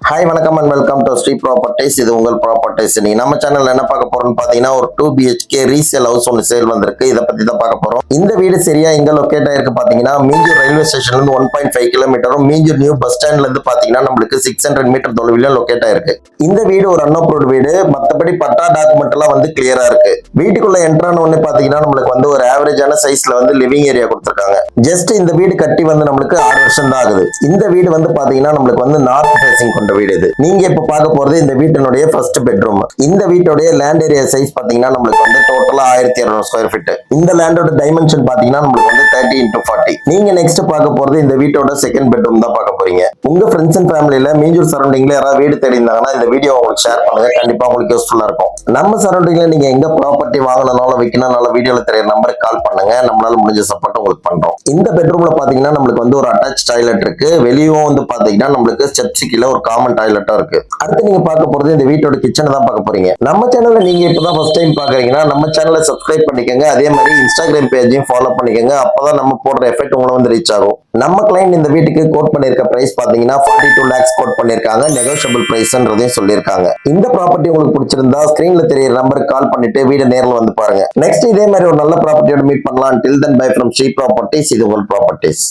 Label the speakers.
Speaker 1: Hi வணக்கம் and welcome to Shri properties. இது உங்கள் ப்ராப்பர்ட்டிஸ். நீங்க நம்ம சேனல்ல என்ன பார்க்க போறோம்னு பாத்தீங்கன்னா ஒரு 2 BHK ரீசேல் ஹவுஸ் ஒன்று சேல் வந்திருக்கு. இதை பத்தி தான் பார்க்க போறோம். இந்த வீடு சரியா எங்க லொகேட் ஆயிருக்கு பாத்தீங்கன்னா மீஞ்சூர் ரயில்வே ஸ்டேஷன்ல இருந்து 1.5 கிலோமீட்டரும் மீஞ்சூர் நியூ பஸ் ஸ்டாண்ட்ல இருந்து பாத்தீங்கன்னா நம்மளுக்கு 600 மீட்டர் தொலைவில் லொகேட் ஆயிருக்கு. இந்த வீடு ஒரு அன்அப்ரூவ்ட் வீடு. மத்தபடி பட்டா டாக்குமெண்ட் எல்லாம் வந்து கிளியரா இருக்கு. வீட்டுக்குள்ள என்ட்ரான உடனே பாத்தீங்கன்னா நம்மளுக்கு வந்து ஒரு ஆவரேஜான சைஸ்ல வந்து லிவிங் ஏரியா கொடுத்திருக்காங்க. ஜஸ்ட் இந்த வீடு கட்டி வந்து நம்மளுக்கு 6 வருஷம் தான் ஆகுது. இந்த வீடு வந்து பாத்தீங்கன்னா நம்மளுக்கு வந்து நார்த் ஃபேசிங் கொண்ட வீடு இது. நீங்க இப்ப பார்க்க போறது இந்த வீட்டினுடைய ஃபர்ஸ்ட் பெட்ரூம். இந்த வீட்டுடைய லேண்ட் ஏரியா சைஸ் பாத்தீங்கன்னா நம்மளுக்கு வந்து டோட்டலா 1200 ஸ்கொயர் ஃபீட். இந்த லேண்டோட டைமென்ஷன் பாத்தீங்கன்னா நம்மளுக்கு வந்து 30x40. நீங்க நெக்ஸ்ட் பார்க்க போறது இந்த வீட்டோட செகண்ட் பெட்ரூம் தான் பார்க்க போறீங்க. உங்க ஃப்ரெண்ட்ஸ் அண்ட் ஃபேமிலில மீஞ்சூர் சரௌண்டிங்ல யாராவது வீடு தேடி இருந்தாங்கன்னா இந்த வீடியோ உங்களுக்கு ஷேர் பண்ணுங்க. கண்டிப்பா உங்களுக்கு யூஸ்ஃபுல்லா இருக்கும். நம்ம சரௌண்டிங்ல நீங்க எங்க ப்ராப்பர்ட்டி வாங்கணும்னாலும் விற்கணும்னாலும் வீடியோல தெரிய நம்பருக்கு கால் பண்ணுங்க. நம்மளால முடிஞ்ச சப்போர்ட் உங்களுக்கு பண்றோம். இந்த பெட்ரூம்ல பாத்தீங்கன்னா நம்மளுக்கு வந்து ஒரு அட்டாச் டாய்லெட் இருக்கு. வெளியும் வந்து பாத்தீங்கன்னா நம்மளுக்கு ஸ்டெப்ஸ் கீழ ஒரு காமன் டாய்லெட்டும் இருக்கு. அடுத்து நீங்க பார்க்க போறது இந்த வீட்டோட கிச்சன் தான் பார்க்க போறீங்க. நம்ம சேனல்ல நீங்க இப்பதான் ஃபர்ஸ்ட் டைம் பாக்குறீங்கன்னா நம்ம சேனலை சப்ஸ்கிரைப் பண்ணிக்கோங்க. அதே மாதிரி இன்ஸ்டாகிராம் பேஜையும் ஃபாலோ பண்ணிக்கோங்க. அப்பதான் நம்ம போடுற எஃபெக்ட் உங்களை வந்து ரீச் ஆகும். நம்ம கிளைண்ட் இந்த வீட்டுக்கு கோட் பண்ணிருக்க பிரைஸ் பாத்தீங்கன்னா 42 lakhs கோட் பண்ணிருக்காங்க. நெகோஷியபிள் பிரைஸ்ன்றதையும் சொல்லியிருக்காங்க. இந்த ப்ராப்பர்ட்டி உங்களுக்கு பிடிச்சிருந்தா ஸ்கிரீன்ல தெரியற நம்பருக்கு கால் பண்ணிட்டு வீடு நேரில் வந்து பாருங்க. நெக்ஸ்ட் இதே மாதிரி ஒரு நல்ல ப்ராப்பர்ட்டியோட மீட் பண்ணலாம். டில் தென் பை ஃப்ரம் ஸ்ரீ ப்ராப்பர்ட்டிஸ். இது உங்கள் ப்ராப்பர்ட்டிஸ்.